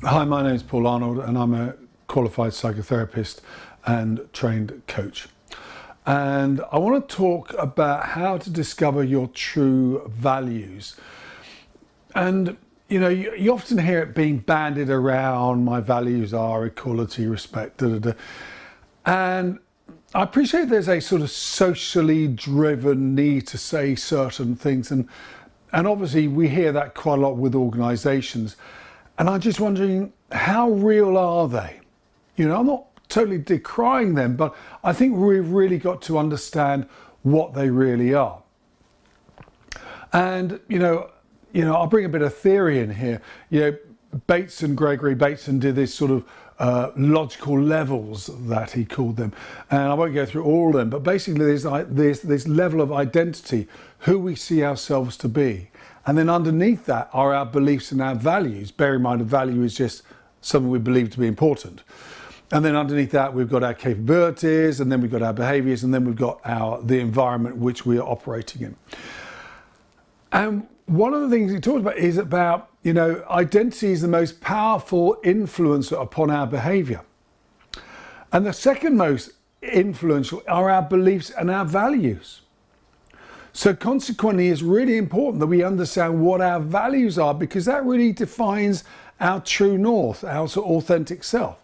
Hi, my name is Paul Arnold and I'm a qualified psychotherapist and trained coach. And I want to talk about how to discover your true values. And you often hear it being bandied around, my values are equality, respect, da, da, da. And I appreciate there's a sort of socially driven need to say certain things. And obviously we hear that quite a lot with organizations. And I'm just wondering, how real are they? I'm not totally decrying them, but I think we've really got to understand what they really are. And, I'll bring a bit of theory in here. Gregory Bateson did this sort of logical levels that he called them. And I won't go through all of them, but basically there's this level of identity, who we see ourselves to be. And then underneath that are our beliefs and our values. Bear in mind, a value is just something we believe to be important. And then underneath that, we've got our capabilities, and then we've got our behaviors, and then we've got the environment which we are operating in. And one of the things he talks about is about, identity is the most powerful influencer upon our behavior. And the second most influential are our beliefs and our values. So consequently, it's really important that we understand what our values are, because that really defines our true north, our sort of authentic self.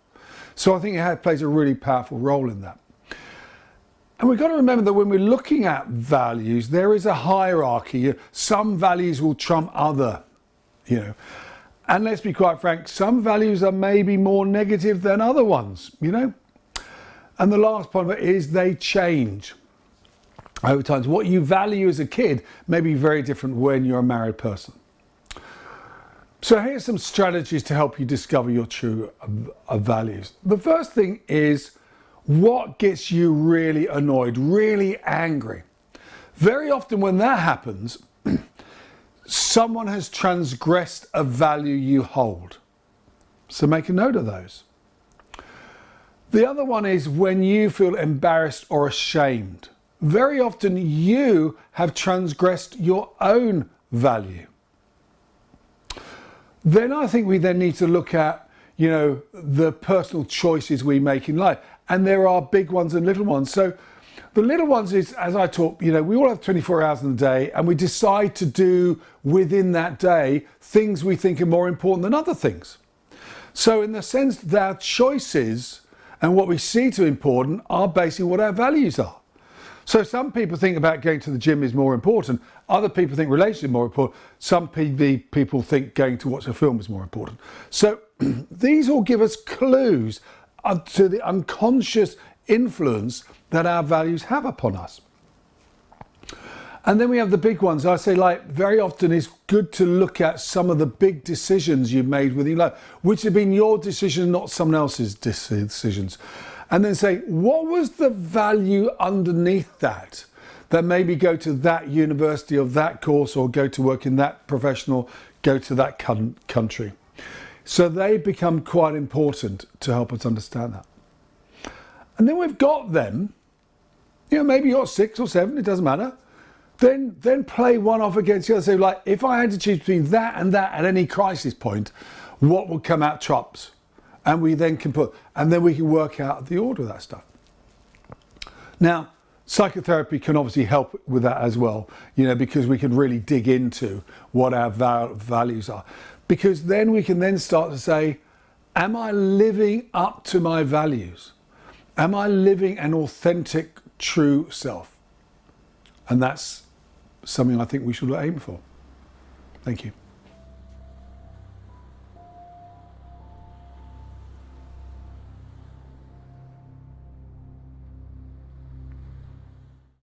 So I think it plays a really powerful role in that. And we've got to remember that when we're looking at values, there is a hierarchy. Some values will trump other, And let's be quite frank, some values are maybe more negative than other ones, And the last point of it is they change over time. What you value as a kid may be very different when you're a married person. So here's some strategies to help you discover your true values. The first thing is, what gets you really annoyed, really angry? Very often when that happens, someone has transgressed a value you hold. So make a note of those. The other one is when you feel embarrassed or ashamed. Very often you have transgressed your own value. Then I think we then need to look at, the personal choices we make in life. And there are big ones and little ones. So the little ones is, as I talk, we all have 24 hours in the day, and we decide to do within that day things we think are more important than other things. So in the sense that our choices and what we see to important are basically what our values are. So some people think about going to the gym is more important. Other people think relationship is more important. Some people think going to watch a film is more important. So these all give us clues to the unconscious influence that our values have upon us. And then we have the big ones. I say, very often it's good to look at some of the big decisions you've made within your life, which have been your decision, not someone else's decisions. And then say, what was the value underneath that maybe go to that university or that course, or go to work in that professional, go to that country. So they become quite important to help us understand that. And then we've got them, maybe you're 6 or 7, it doesn't matter. Then play one off against the other. So if I had to choose between that and that at any crisis point, what would come out tops? And we then we can work out the order of that stuff. Now, psychotherapy can obviously help with that as well, because we can really dig into what our values are. Because then we can then start to say, am I living up to my values? Am I living an authentic, true self? And that's something I think we should aim for. Thank you.